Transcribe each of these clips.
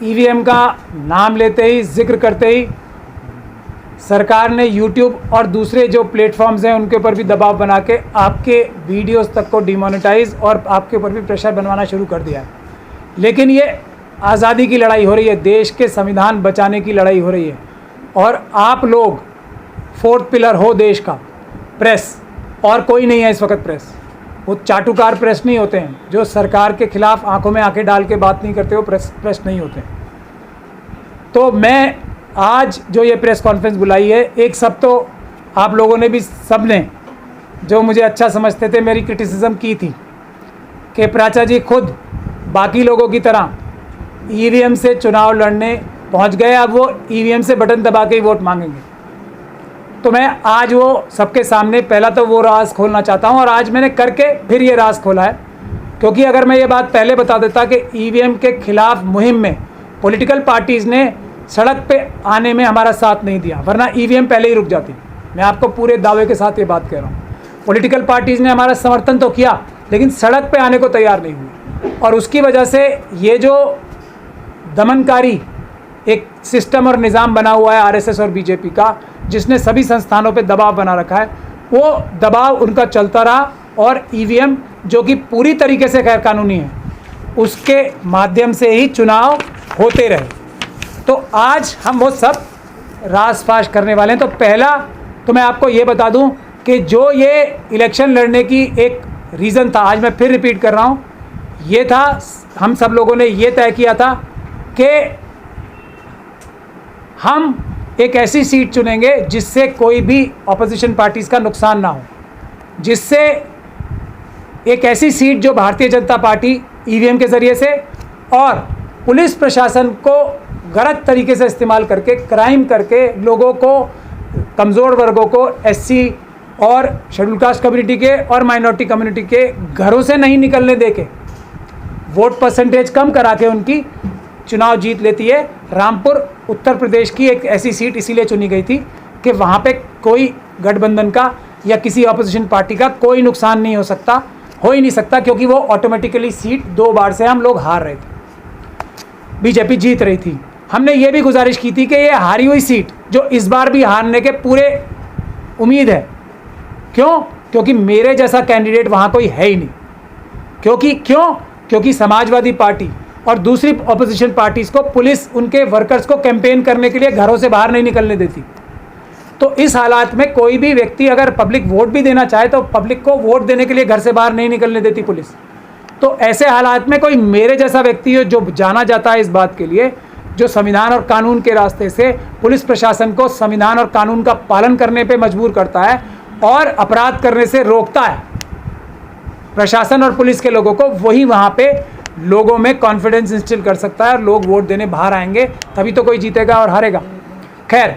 EVM का नाम लेते ही, जिक्र करते ही सरकार ने यूट्यूब और दूसरे जो प्लेटफॉर्म्स हैं उनके ऊपर भी दबाव बना के आपके वीडियोस तक को डिमोनेटाइज और आपके ऊपर भी प्रेशर बनवाना शुरू कर दिया है। लेकिन ये आज़ादी की लड़ाई हो रही है, देश के संविधान बचाने की लड़ाई हो रही है, और आप लोग फोर्थ पिलर हो देश का, प्रेस, और कोई नहीं है इस वक्त प्रेस। वो चाटुकार प्रेस नहीं होते हैं जो सरकार के खिलाफ आंखों में आंखें डाल के बात नहीं करते, वो प्रेस नहीं होते। तो मैं आज जो ये प्रेस कॉन्फ्रेंस बुलाई है, एक सब तो आप लोगों ने भी, सब ने जो मुझे अच्छा समझते थे, मेरी क्रिटिसिज्म की थी कि प्राचा जी खुद बाकी लोगों की तरह ईवीएम से चुनाव लड़ने पहुंच गए, अब वो ईवीएम से बटन दबा के ही वोट मांगेंगे। तो मैं आज वो सबके सामने पहला तो वो राज खोलना चाहता हूं, और आज मैंने करके फिर ये राज खोला है, क्योंकि अगर मैं ये बात पहले बता देता कि ईवीएम के खिलाफ मुहिम में पॉलिटिकल पार्टीज़ ने सड़क पे आने में हमारा साथ नहीं दिया, वरना ईवीएम पहले ही रुक जाती। मैं आपको पूरे दावे के साथ ये बात कह रहा हूँ। पॉलिटिकल पार्टीज़ ने हमारा समर्थन तो किया, लेकिन सड़क पे आने को तैयार नहीं हुई, और उसकी वजह से ये जो दमनकारी एक सिस्टम और निज़ाम बना हुआ है आरएसएस और बीजेपी का, जिसने सभी संस्थानों पे दबाव बना रखा है, वो दबाव उनका चलता रहा, और ईवीएम जो कि पूरी तरीके से गैर कानूनी है, उसके माध्यम से ही चुनाव होते रहे। तो आज हम वो सब रास फाश करने वाले हैं। तो पहला तो मैं आपको ये बता दूं कि जो ये इलेक्शन लड़ने की एक रीज़न था, आज मैं फिर रिपीट कर रहा हूँ, ये था, हम सब लोगों ने ये तय किया था कि हम एक ऐसी सीट चुनेंगे जिससे कोई भी ऑपोजिशन पार्टीज़ का नुकसान ना हो, जिससे एक ऐसी सीट जो भारतीय जनता पार्टी ईवीएम के ज़रिए से और पुलिस प्रशासन को गलत तरीके से इस्तेमाल करके, क्राइम करके, लोगों को, कमज़ोर वर्गों को, एससी और शेड्यूल कास्ट कम्युनिटी के और माइनॉरिटी कम्युनिटी के घरों से नहीं निकलने दे के, वोट परसेंटेज कम करा के उनकी चुनाव जीत लेती है। रामपुर उत्तर प्रदेश की एक ऐसी सीट इसीलिए चुनी गई थी कि वहाँ पे कोई गठबंधन का या किसी ऑपोजिशन पार्टी का कोई नुकसान नहीं हो सकता, हो ही नहीं सकता, क्योंकि वो ऑटोमेटिकली सीट 2 बार से हम लोग हार रहे थे, बीजेपी जीत रही थी। हमने ये भी गुजारिश की थी कि ये हारी हुई सीट जो इस बार भी हारने के पूरे उम्मीद है, क्यों? क्योंकि मेरे जैसा कैंडिडेट वहाँ कोई है ही नहीं। क्योंकि समाजवादी पार्टी और दूसरी ऑपोजिशन पार्टीज़ को पुलिस उनके वर्कर्स को कैंपेन करने के लिए घरों से बाहर नहीं निकलने देती। तो इस हालात में कोई भी व्यक्ति अगर पब्लिक वोट भी देना चाहे तो पब्लिक को वोट देने के लिए घर से बाहर नहीं निकलने देती पुलिस। तो ऐसे हालात में कोई मेरे जैसा व्यक्ति हो जो जाना जाता है इस बात के लिए, जो संविधान और कानून के रास्ते से पुलिस प्रशासन को संविधान और कानून का पालन करने पे मजबूर करता है और अपराध करने से रोकता है प्रशासन और पुलिस के लोगों को, वही वहाँ पे लोगों में कॉन्फिडेंस इंस्टिल कर सकता है और लोग वोट देने बाहर आएंगे, तभी तो कोई जीतेगा और हारेगा। खैर,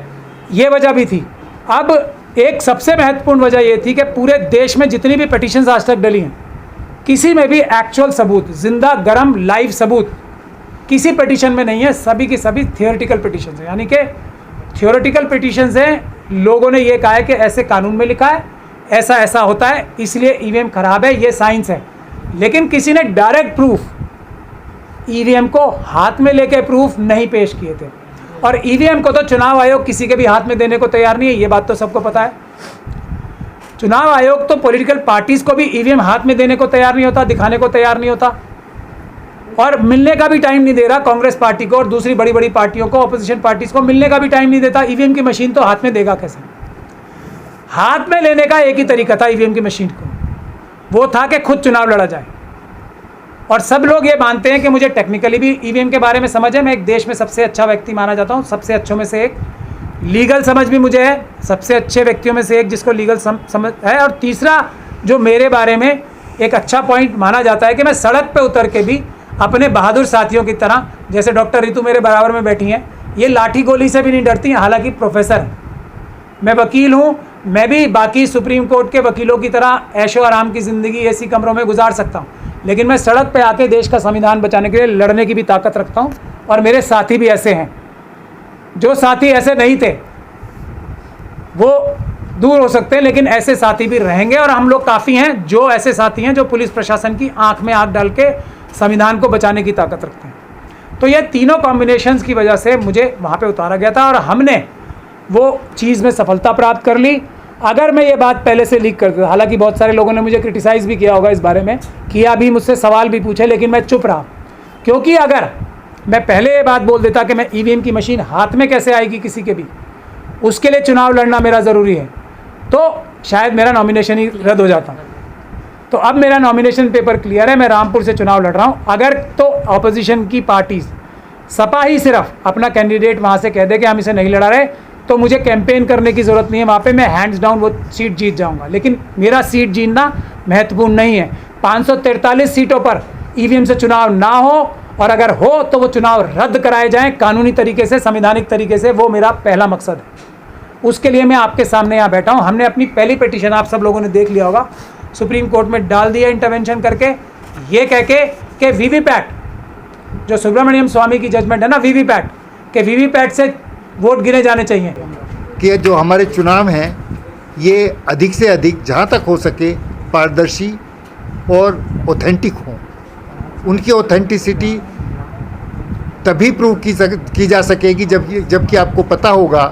ये वजह भी थी। अब एक सबसे महत्वपूर्ण वजह ये थी कि पूरे देश में जितनी भी पिटीशंस आज तक डली हैं, किसी में भी एक्चुअल सबूत, जिंदा गरम लाइव सबूत किसी पिटीशन में नहीं है। सभी की सभी थियोरेटिकल पिटीशंस हैं, यानी कि थियोरेटिकल पिटीशंस हैं। लोगों ने ये कहा है कि ऐसे कानून में लिखा है, ऐसा ऐसा होता है, इसलिए ईवीएम खराब है, ये साइंस है। लेकिन किसी ने डायरेक्ट प्रूफ ईवीएम को हाथ में लेके प्रूफ नहीं पेश किए थे, और ईवीएम को तो चुनाव आयोग किसी के भी हाथ में देने को तैयार नहीं है, ये बात तो सबको पता है। चुनाव आयोग तो पॉलिटिकल पार्टीज को भी ईवीएम हाथ में देने को तैयार नहीं होता, दिखाने को तैयार नहीं होता, और मिलने का भी टाइम नहीं दे रहा कांग्रेस पार्टी को और दूसरी बड़ी बड़ी पार्टियों को, ऑपोजिशन पार्टीज को मिलने का भी टाइम नहीं देता। ईवीएम की मशीन तो हाथ में देगा कैसे? हाथ में लेने का एक ही तरीका था ईवीएम की मशीन को, वो था कि खुद चुनाव लड़ा जाए। और सब लोग ये मानते हैं कि मुझे टेक्निकली भी ईवीएम के बारे में समझ है, मैं एक देश में सबसे अच्छा व्यक्ति माना जाता हूँ, सबसे अच्छों में से एक। लीगल समझ भी मुझे है, सबसे अच्छे व्यक्तियों में से एक जिसको लीगल समझ है। और तीसरा जो मेरे बारे में एक अच्छा पॉइंट माना जाता है कि मैं सड़क पे उतर के भी अपने बहादुर साथियों की तरह, जैसे डॉक्टर रितु मेरे बराबर में बैठी हैं, ये लाठी गोली से भी नहीं डरती हैं, हालांकि प्रोफेसर हैं। मैं वकील हूँ, मैं भी बाकी सुप्रीम कोर्ट के वकीलों की तरह ऐशो आराम की ज़िंदगी एसी कमरों में गुजार सकता हूँ, लेकिन मैं सड़क पे आके देश का संविधान बचाने के लिए लड़ने की भी ताकत रखता हूँ। और मेरे साथी भी ऐसे हैं। जो साथी ऐसे नहीं थे वो दूर हो सकते हैं, लेकिन ऐसे साथी भी रहेंगे, और हम लोग काफ़ी हैं जो ऐसे साथी हैं जो पुलिस प्रशासन की आंख में आंख डाल के संविधान को बचाने की ताकत रखते हैं। तो ये तीनों कॉम्बिनेशंस की वजह से मुझे वहाँ पे उतारा गया था और हमने वो चीज़ में सफलता प्राप्त कर ली। अगर मैं ये बात पहले से लीक कर दूँ, हालांकि बहुत सारे लोगों ने मुझे क्रिटिसाइज़ भी किया होगा इस बारे में, किया भी, मुझसे सवाल भी पूछे, लेकिन मैं चुप रहा, क्योंकि अगर मैं पहले ये बात बोल देता कि मैं ईवीएम की मशीन हाथ में कैसे आएगी किसी के भी, उसके लिए चुनाव लड़ना मेरा ज़रूरी है, तो शायद मेरा नॉमिनेशन ही रद्द हो जाता। तो अब मेरा नॉमिनेशन पेपर क्लियर है, मैं रामपुर से चुनाव लड़ रहा हूँ। अगर तो ऑपोजिशन की पार्टीज, सपा ही सिर्फ अपना कैंडिडेट वहाँ से कह दे कि हम इसे नहीं लड़ा रहे, तो मुझे कैंपेन करने की ज़रूरत नहीं है, वहाँ पे मैं हैंड्स डाउन वो सीट जीत जाऊँगा। लेकिन मेरा सीट जीतना महत्वपूर्ण नहीं है। 543 सीटों पर ईवीएम से चुनाव ना हो, और अगर हो तो वो चुनाव रद्द कराए जाएँ कानूनी तरीके से, संवैधानिक तरीके से, वो मेरा पहला मकसद है। उसके लिए मैं आपके सामने यहाँ बैठा हूँ। हमने अपनी पहली पिटीशन, आप सब लोगों ने देख लिया होगा, सुप्रीम कोर्ट में डाल दिया इंटरवेंशन करके, ये कह के कि वीवीपैट, जो सुब्रमण्यम स्वामी की जजमेंट है ना, वीवीपैट, के वीवीपैट से वोट गिने जाने चाहिए। कि जो हमारे चुनाव हैं ये अधिक से अधिक जहाँ तक हो सके पारदर्शी और ऑथेंटिक हों। उनकी ऑथेंटिसिटी तभी प्रूव की जा सकेगी जबकि आपको पता होगा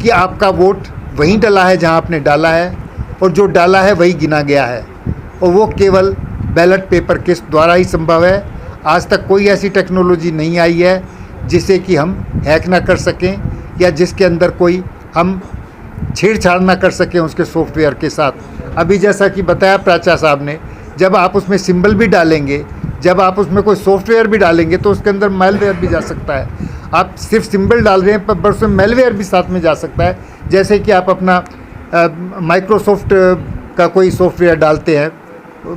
कि आपका वोट वहीं डला है जहाँ आपने डाला है, और जो डाला है वही गिना गया है, और वो केवल बैलेट पेपर के द्वारा ही संभव है। आज तक कोई ऐसी टेक्नोलॉजी नहीं आई है जिसे कि हम हैक ना कर सकें, या जिसके अंदर कोई हम छेड़छाड़ ना कर सकें उसके सॉफ्टवेयर के साथ। अभी जैसा कि बताया प्राचा साहब ने, जब आप उसमें सिंबल भी डालेंगे, जब आप उसमें कोई सॉफ्टवेयर भी डालेंगे, तो उसके अंदर मेलवेयर भी जा सकता है। आप सिर्फ सिंबल डाल रहे हैं पर उसमें मेलवेयर भी साथ में जा सकता है। जैसे कि आप अपना माइक्रोसॉफ्ट का कोई सॉफ्टवेयर डालते हैं,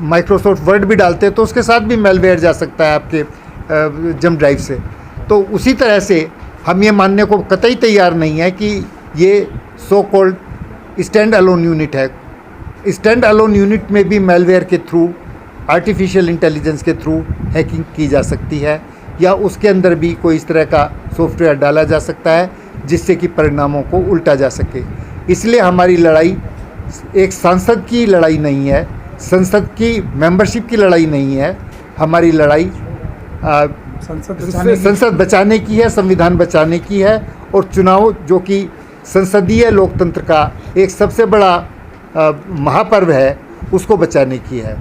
माइक्रोसॉफ्ट वर्ड भी डालते हैं, तो उसके साथ भी मेलवेयर जा सकता है आपके जंप ड्राइव से। तो उसी तरह से हम ये मानने को कतई तैयार नहीं है कि ये so called stand alone unit है। स्टैंड अलोन यूनिट में भी मेलवेयर के थ्रू, आर्टिफिशियल इंटेलिजेंस के थ्रू हैकिंग की जा सकती है, या उसके अंदर भी कोई इस तरह का सॉफ्टवेयर डाला जा सकता है जिससे कि परिणामों को उल्टा जा सके। इसलिए हमारी लड़ाई एक सांसद की लड़ाई नहीं है, संसद की मेंबरशिप की लड़ाई नहीं है। हमारी लड़ाई संसद बचाने की है, संविधान बचाने की है, और चुनाव जो कि संसदीय लोकतंत्र का एक सबसे बड़ा महापर्व है, उसको बचाने की है।